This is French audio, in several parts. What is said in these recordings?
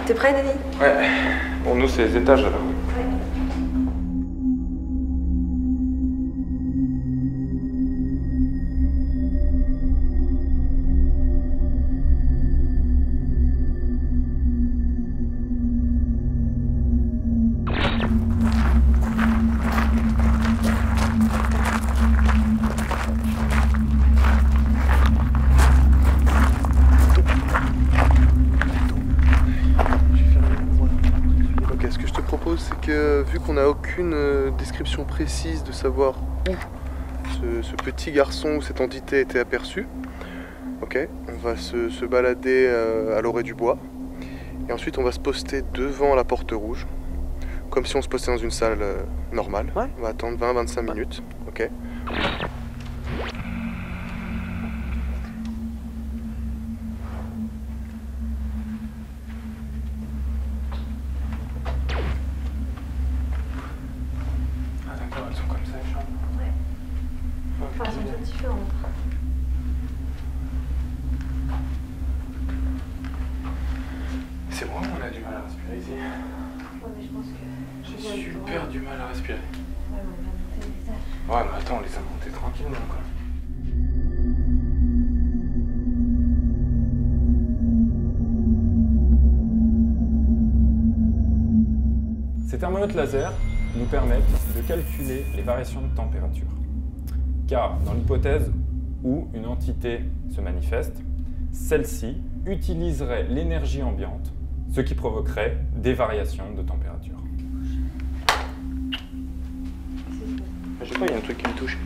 t'es prêt, Denis? Ouais. Bon, nous, c'est les étages, alors. Ouais. C'est que vu qu'on n'a aucune description précise de savoir où ce petit garçon ou cette entité a été aperçue, ok, on va se balader à l'orée du bois et ensuite on va se poster devant la porte rouge comme si on se postait dans une salle normale. Ouais. On va attendre 20-25 minutes, ok. Enfin, elles sont toutes différentes. C'est moi ou on a du mal à respirer ici? Ouais, mais je pense que... J'ai super du mal à respirer. Ouais, mais on va monter les étages. Ouais, mais attends, on les a montés tranquillement, quoi. Ces thermomètres laser nous permettent de calculer les variations de température. Car dans l'hypothèse où une entité se manifeste, celle-ci utiliserait l'énergie ambiante, ce qui provoquerait des variations de température. Je sais pas, il y a un truc qui me touche.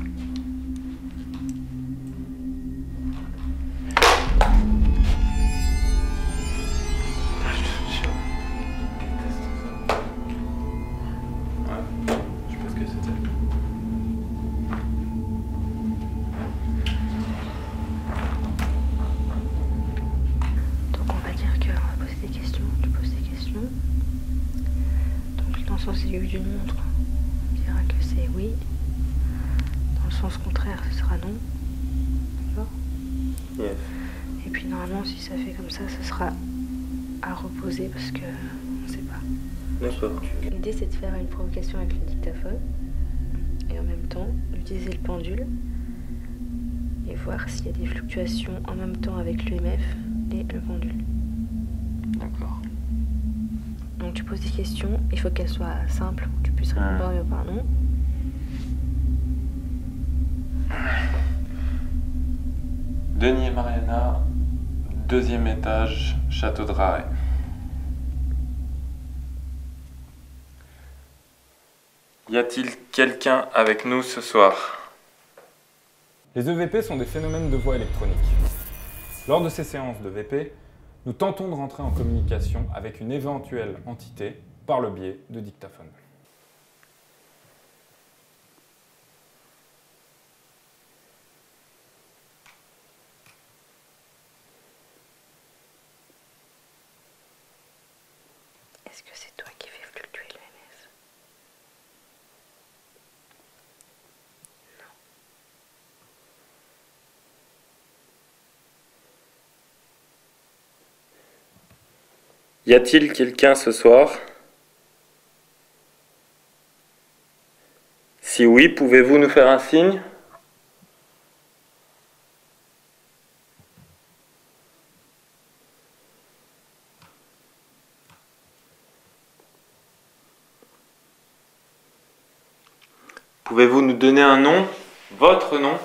Dans le sens aigu d'une montre, on dira que c'est oui. Dans le sens contraire, ce sera non. D'accord? Yes. Et puis normalement, si ça fait comme ça, ce sera à reposer parce que on ne sait pas. D'accord. L'idée, c'est de faire une provocation avec le dictaphone et en même temps d'utiliser le pendule et voir s'il y a des fluctuations en même temps avec l'EMF et le pendule. D'accord. Donc tu poses des questions, il faut qu'elles soient simples, que tu puisses répondre oui ou par non. Denis et Mariana, 2e étage, Château de Raret. Y a-t-il quelqu'un avec nous ce soir? Les EVP sont des phénomènes de voix électronique. Lors de ces séances de VP, nous tentons de rentrer en communication avec une éventuelle entité par le biais de dictaphone. Est-ce que c'est toi qui fais fluctuer l'EMF? Non. Y a-t-il quelqu'un ce soir? Si oui, pouvez-vous nous faire un signe? Pouvez-vous nous donner un nom? Votre nom?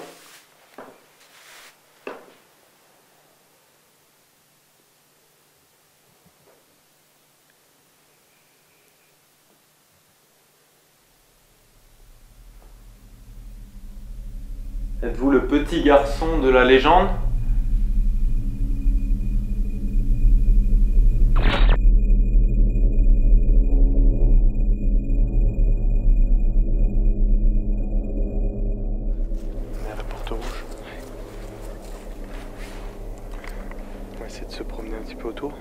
Êtes-vous le petit garçon de la légende? On est à la porte rouge. On va essayer de se promener un petit peu autour.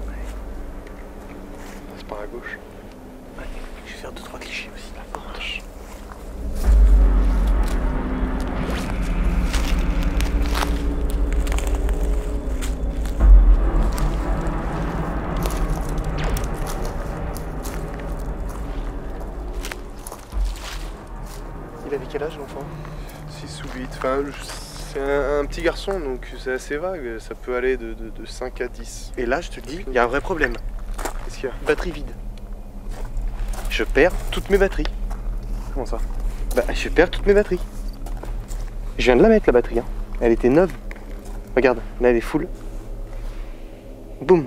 On passe par la gauche. Ouais. Je vais faire 2-3 clichés aussi. La porte. quel âge l'enfant? 6 ou 8. Enfin, c'est un petit garçon, donc c'est assez vague. Ça peut aller de 5 à 10. Et là, je te dis, il y a un vrai problème. Qu'est-ce qu'il y a? Batterie vide. Je perds toutes mes batteries. Comment ça? Bah, je perds toutes mes batteries. Je viens de la mettre, la batterie. Hein. Elle était neuve. Regarde, là, elle est full. Boum.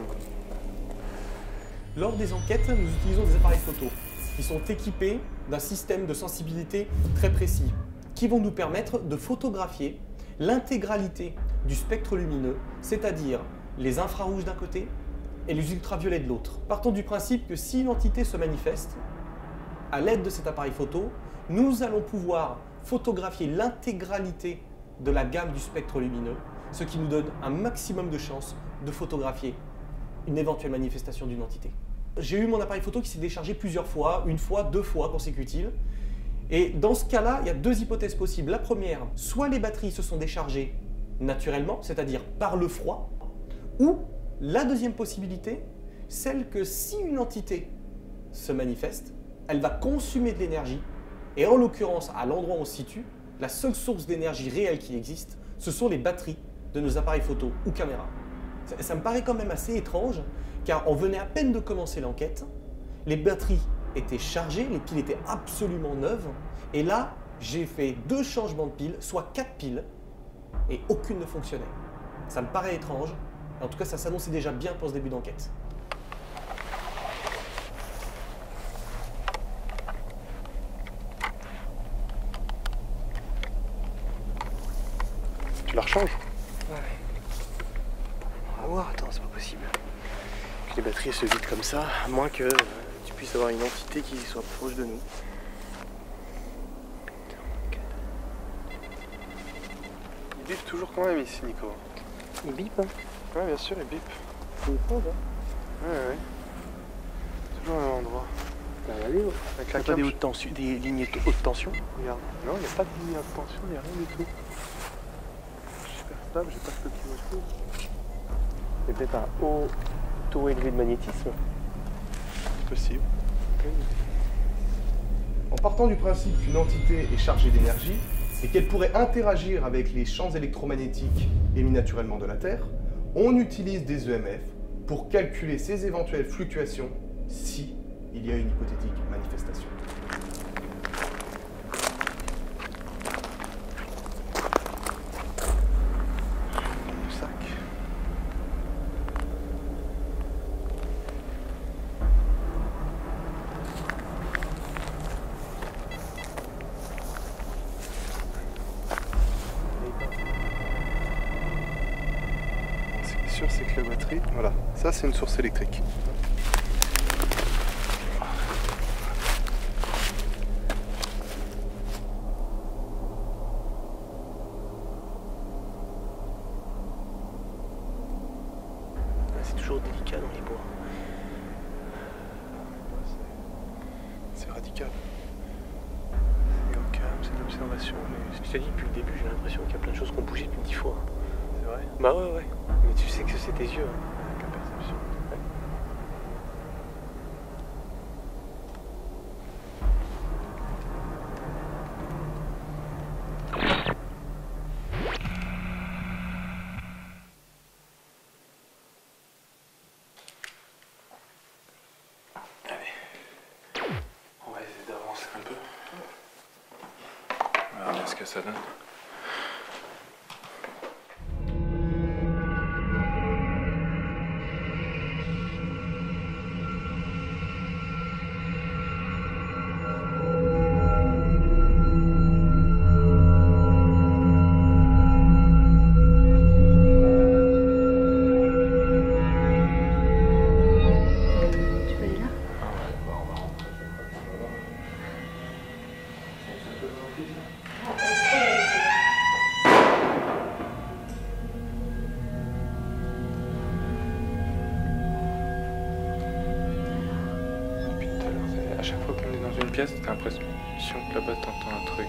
Lors des enquêtes, nous utilisons des appareils photo qui sont équipés d'un système de sensibilité très précis qui vont nous permettre de photographier l'intégralité du spectre lumineux, c'est-à-dire les infrarouges d'un côté et les ultraviolets de l'autre. Partons du principe que si une entité se manifeste, à l'aide de cet appareil photo, nous allons pouvoir photographier l'intégralité de la gamme du spectre lumineux, ce qui nous donne un maximum de chances de photographier une éventuelle manifestation d'une entité. J'ai eu mon appareil photo qui s'est déchargé plusieurs fois, 1 fois, 2 fois consécutives. Et dans ce cas-là, il y a 2 hypothèses possibles. La première, soit les batteries se sont déchargées naturellement, c'est-à-dire par le froid, ou la deuxième possibilité, celle que si une entité se manifeste, elle va consommer de l'énergie, et en l'occurrence, à l'endroit où on se situe, la seule source d'énergie réelle qui existe, ce sont les batteries de nos appareils photo ou caméras. Ça me paraît quand même assez étrange, car on venait à peine de commencer l'enquête, les batteries étaient chargées, les piles étaient absolument neuves, et là, j'ai fait 2 changements de piles, soit 4 piles, et aucune ne fonctionnait. Ça me paraît étrange, en tout cas ça s'annonçait déjà bien pour ce début d'enquête. Tu la rechanges? Ouais. On va voir, attends, c'est pas possible. Que les batteries se vident comme ça, à moins que tu puisses avoir une entité qui soit proche de nous. Il bip toujours quand même ici, Nico. Il bip, hein? Ouais, bien sûr, il bip. C'est étrange, hein? Ouais. Toujours au même endroit. Bah, regardez, Avec il la n'y a pas cape, des lignes haute tension? regarde. Non, il n'y a pas de ligne de tension, il n'y a rien du tout. Super stable, j'ai pas ce petit mot. C'est peut-être un haut taux élevé de magnétisme. Possible. En partant du principe qu'une entité est chargée d'énergie et qu'elle pourrait interagir avec les champs électromagnétiques émis naturellement de la Terre, on utilise des EMF pour calculer ces éventuelles fluctuations si il y a une hypothétique manifestation. Le sac. Ce qui est sûr, c'est que la batterie, voilà, ça c'est une source électrique. C'est toujours délicat dans les bois. C'est radical. C'est au calme, c'est de l'observation. Ce que je t'ai dit depuis le début, j'ai l'impression qu'il y a plein de choses qui ont bougé depuis 10 fois. C'est vrai. Bah ouais. Mais tu sais que c'est tes yeux. Hein. Avec la perception. On va essayer d'avancer un peu. On verra bien ce que ça donne. Tu peux aller là? Depuis tout à l'heure, à chaque fois qu'on est dans une pièce, t'as l'impression que là-bas t'entends un truc.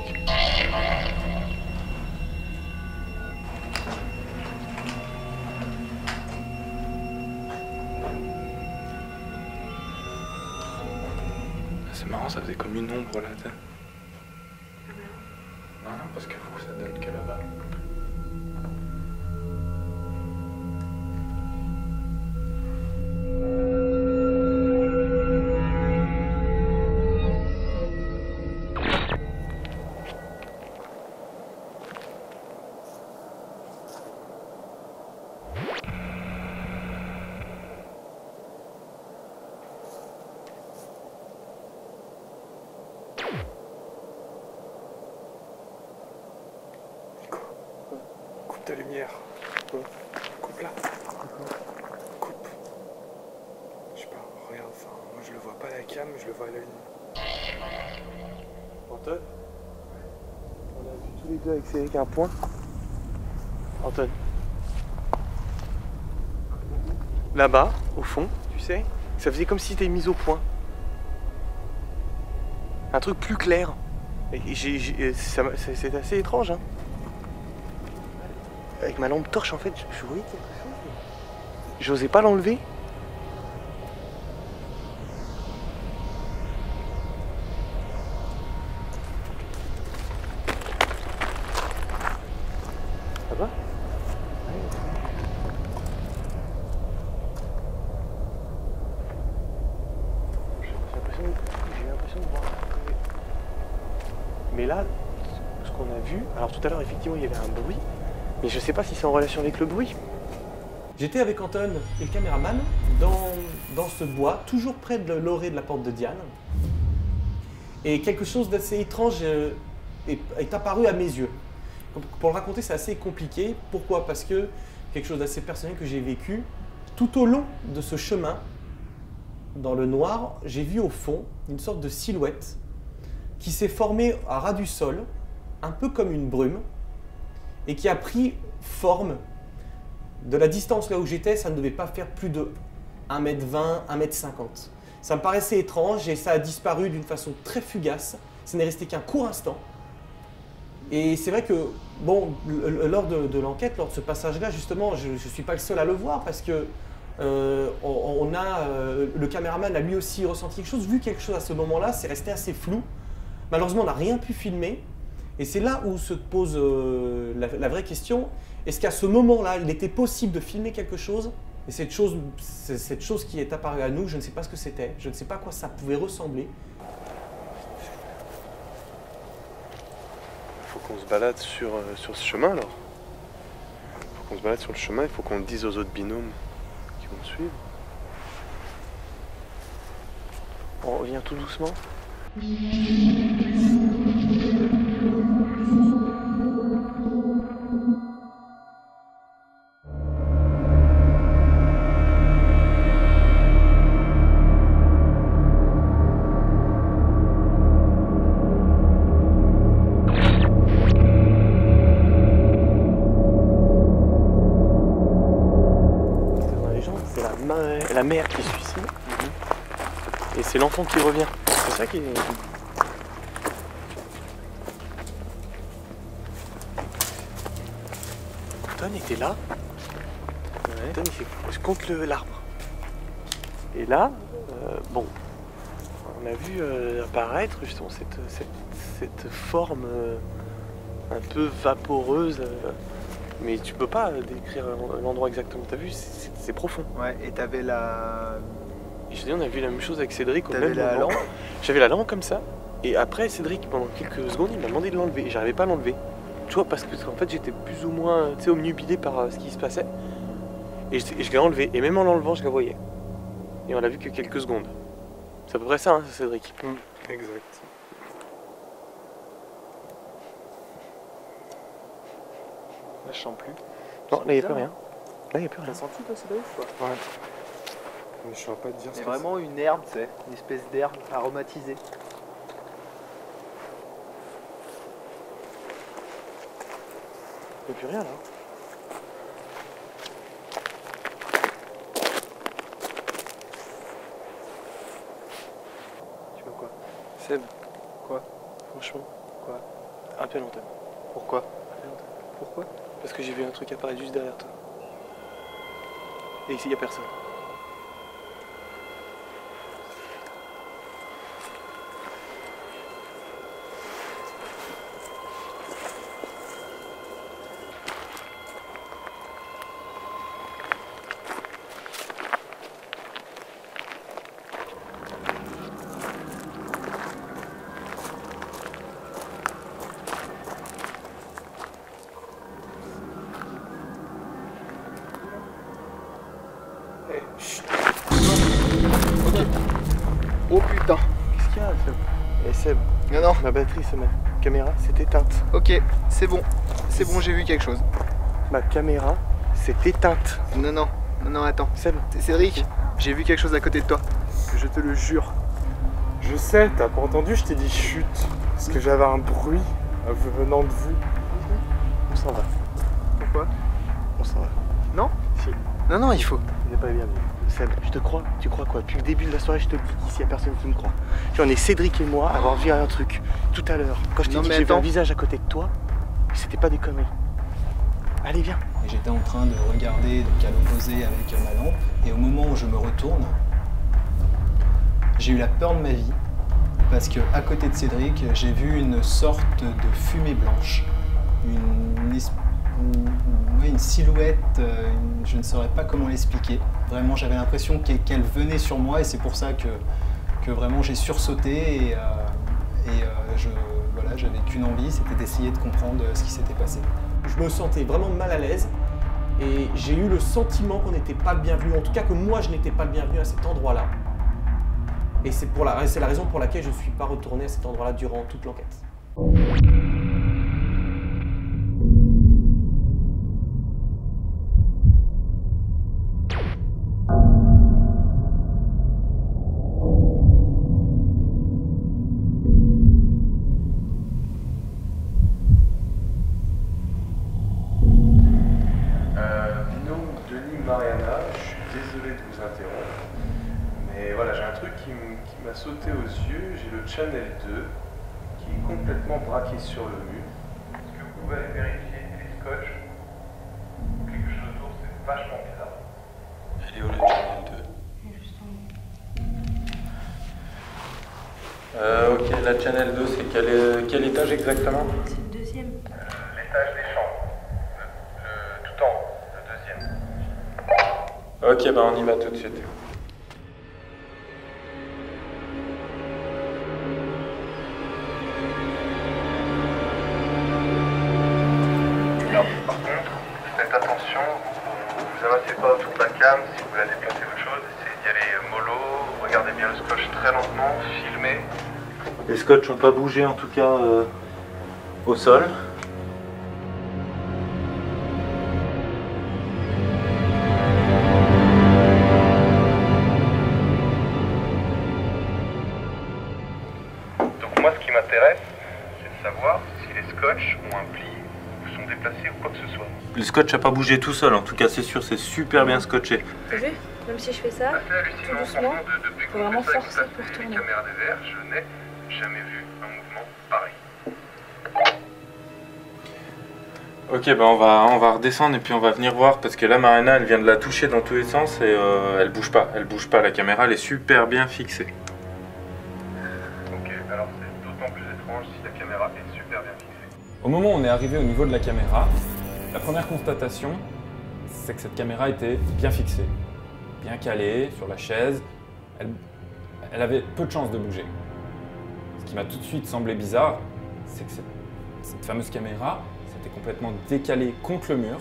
C'est marrant, ça faisait comme une ombre là. parce que ça donne que là-bas. Coupe ta lumière. Coupe là. Coupe. Je sais pas, regarde, enfin, moi je le vois pas à la cam, je le vois à l'œil. Anton, on a vu tous les deux avec Cédric un point. Anton. Là-bas, au fond, tu sais, ça faisait comme si c'était mis au point. Un truc plus clair. Et c'est assez étrange, hein. Avec ma lampe torche, en fait, je voyais quelque chose. J'osais pas l'enlever. Ça va? J'ai l'impression de voir. Mais là, ce qu'on a vu, alors tout à l'heure, effectivement, il y avait un bruit. Mais je sais pas si c'est en relation avec le bruit. J'étais avec Anton et le caméraman dans ce bois, toujours près de l'orée de la porte de Diane. Et quelque chose d'assez étrange est apparu à mes yeux. Pour le raconter, c'est assez compliqué. Pourquoi? Parce que quelque chose d'assez personnel que j'ai vécu. Tout au long de ce chemin, dans le noir, j'ai vu au fond une sorte de silhouette qui s'est formée à ras du sol, un peu comme une brume, et qui a pris forme. De la distance là où j'étais, ça ne devait pas faire plus de 1m20, 1m50. Ça me paraissait étrange et ça a disparu d'une façon très fugace. Ça n'est resté qu'un court instant. Et c'est vrai que, bon, lors de l'enquête, lors de ce passage-là, justement, je ne suis pas le seul à le voir parce que le caméraman a lui aussi ressenti quelque chose, vu quelque chose à ce moment-là, c'est resté assez flou. Malheureusement, on n'a rien pu filmer. Et c'est là où se pose la vraie question. Est-ce qu'à ce moment-là, il était possible de filmer quelque chose? Et cette chose qui est apparue à nous, je ne sais pas ce que c'était. Je ne sais pas à quoi ça pouvait ressembler. Il faut qu'on se balade sur ce chemin alors. Il faut qu'on se balade sur le chemin, il faut qu'on le dise aux autres binômes qui vont suivre. On revient tout doucement. La mère qui se suicide et c'est l'enfant qui revient. C'est ça qui est... Anton était là. Ouais. Anton il contre l'arbre. Et là, bon, on a vu apparaître justement cette forme un peu vaporeuse. Mais tu peux pas décrire l'endroit exactement. T'as vu, c'est profond. Ouais, et t'avais la... Et je dis, on a vu la même chose avec Cédric. T'avais la lampe. J'avais la lampe comme ça. Et après, Cédric, pendant quelques secondes, il m'a demandé de l'enlever. Et j'arrivais pas à l'enlever. Tu vois, parce qu'en fait, j'étais plus ou moins omnubilé par ce qui se passait. Et je l'ai enlevé. Et même en l'enlevant, je la voyais. Et on l'a vu que quelques secondes. C'est à peu près ça, hein, Cédric. Exact. Là, je sens plus. Non, là, il n'y a plus rien. Là, il n'y a plus rien. T'as senti, toi, Cédric, quoi? Ouais. Mais je ne saurais pas te dire ce C'est que vraiment une herbe, tu sais. Une espèce d'herbe aromatisée. Il n'y a plus rien, là. Tu vois quoi? Seb. Quoi? Franchement. Quoi? Appelle Anton. Pourquoi? Appelle Anton. Pourquoi? Parce que j'ai vu un truc apparaître juste derrière toi. Et ici, il n'y a personne. Chut. Ok. Oh putain. Qu'est-ce qu'il y a, Seb? Eh Seb, Non, non. ma batterie, ma caméra s'est éteinte. Ok, c'est bon. C'est bon, j'ai vu quelque chose. Ma caméra s'est éteinte. Non, non. Non, non, attends. Seb, Cédric, j'ai vu quelque chose à côté de toi. Je te le jure. je sais, t'as pas entendu, je t'ai dit chut. Parce que j'avais un bruit venant de vous. On s'en va. Pourquoi? On s'en va. Non? Si. Non, non, il faut. Il n'est pas bien vu. Seb, je te crois. Tu crois quoi? Depuis le début de la soirée, je te le dis qu'ici, il n'y a personne qui me croit. Tu vois, on est Cédric et moi à avoir vu un truc tout à l'heure. Quand je t'ai Non, dit que mais j'ai vu un attends. visage à côté de toi, c'était pas des conneries. Allez, viens. Et j'étais en train de regarder donc à l'opposé avec ma lampe, et au moment où je me retourne, j'ai eu la peur de ma vie, parce que à côté de Cédric, j'ai vu une sorte de fumée blanche, une silhouette, je ne saurais pas comment l'expliquer. Vraiment, j'avais l'impression qu'elle venait sur moi, et c'est pour ça que vraiment j'ai sursauté, et voilà, j'avais qu'une envie, c'était d'essayer de comprendre ce qui s'était passé. Je me sentais vraiment mal à l'aise et j'ai eu le sentiment qu'on n'était pas le bienvenu, en tout cas que moi je n'étais pas le bienvenu à cet endroit-là. Et c'est la raison pour laquelle je ne suis pas retourné à cet endroit-là durant toute l'enquête. Binôme Denis Mariana, je suis désolé de vous interrompre, mais voilà, j'ai un truc qui m'a sauté aux yeux. J'ai le Channel 2 qui est complètement braqué sur le mur. Est-ce que vous pouvez aller vérifier les scotch? Quelque chose autour, c'est vachement bizarre. Elle est où le Channel 2? Ok, la Channel 2, c'est quel étage exactement? C'est le deuxième. L'étage des chambres, tout en haut, le deuxième. Ok, bah on y va tout de suite. Alors, par contre, faites attention, vous vous amassez pas autour de la cam. Si vous la déplacez autre chose, essayez d'y aller mollo, regardez bien le scotch très lentement, filmez. Les scotch n'ont pas bougé en tout cas au sol. Donc moi, ce qui m'intéresse, c'est de savoir si les scotch ont un pli, ou sont déplacés ou quoi que ce soit. Le scotch n'a pas bougé tout seul, en tout cas c'est sûr, c'est super bien scotché. T'as vu? Même si je fais ça, Assez hallucinant, tout doucement, franchement, depuis faut qu'on vraiment fait ça, forcer qu'on pour passe les tourner. caméras DVR, je n'ai jamais vu un mouvement pareil. Ok, bah on va redescendre et puis on va venir voir parce que là Mariana elle vient de la toucher dans tous les sens et elle bouge pas, la caméra elle est super bien fixée. Ok, alors c'est d'autant plus étrange si la caméra est super bien fixée. Au moment où on est arrivé au niveau de la caméra, la première constatation, c'est que cette caméra était bien fixée, bien calée sur la chaise. Elle avait peu de chances de bouger. Ce qui m'a tout de suite semblé bizarre, c'est que cette fameuse caméra s'était complètement décalée contre le mur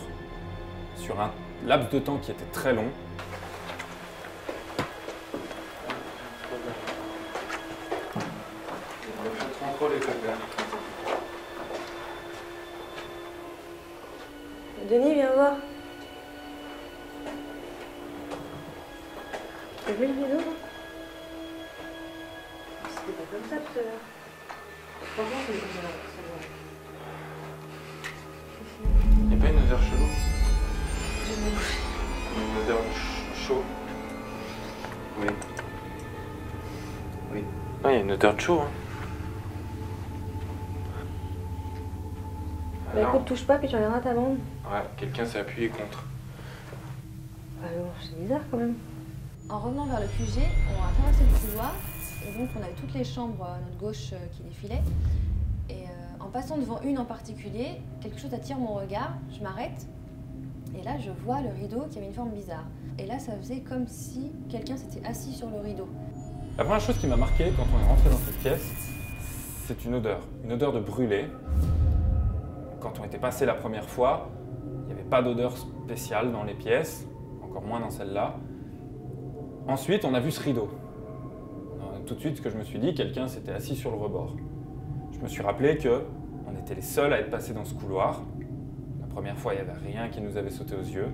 sur un laps de temps qui était très long. Denis, viens voir. T'as vu le rideau là? C'était pas comme ça tout à l'heure. Franchement, c'est comme ça. Y'a pas une odeur chelou? Une odeur chaud? Oui. Oui. Non, il y a une odeur de chaud. Hein. Bah écoute, touche pas puis tu regarderas ta bande. Ouais, quelqu'un s'est appuyé contre. Bah non, c'est bizarre quand même. En revenant vers le QG, on a traversé le couloir et donc on avait toutes les chambres à notre gauche qui défilaient. Et en passant devant une en particulier, quelque chose attire mon regard, je m'arrête et là je vois le rideau qui avait une forme bizarre. Et là ça faisait comme si quelqu'un s'était assis sur le rideau. La première chose qui m'a marqué quand on est rentré dans cette pièce, c'est une odeur de brûlé. Quand on était passé la première fois, il n'y avait pas d'odeur spéciale dans les pièces, encore moins dans celle-là. Ensuite, on a vu ce rideau. Tout de suite, ce que je me suis dit, quelqu'un s'était assis sur le rebord. Je me suis rappelé qu'on était les seuls à être passés dans ce couloir. La première fois, il n'y avait rien qui nous avait sauté aux yeux.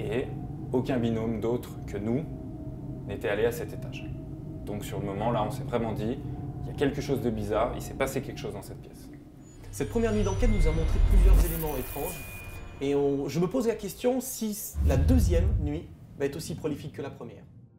Et aucun binôme d'autre que nous n'était allé à cet étage. Donc sur le moment, là, on s'est vraiment dit, il y a quelque chose de bizarre, il s'est passé quelque chose dans cette pièce. Cette première nuit d'enquête nous a montré plusieurs éléments étranges. Et je me pose la question si la deuxième nuit va être aussi prolifique que la première.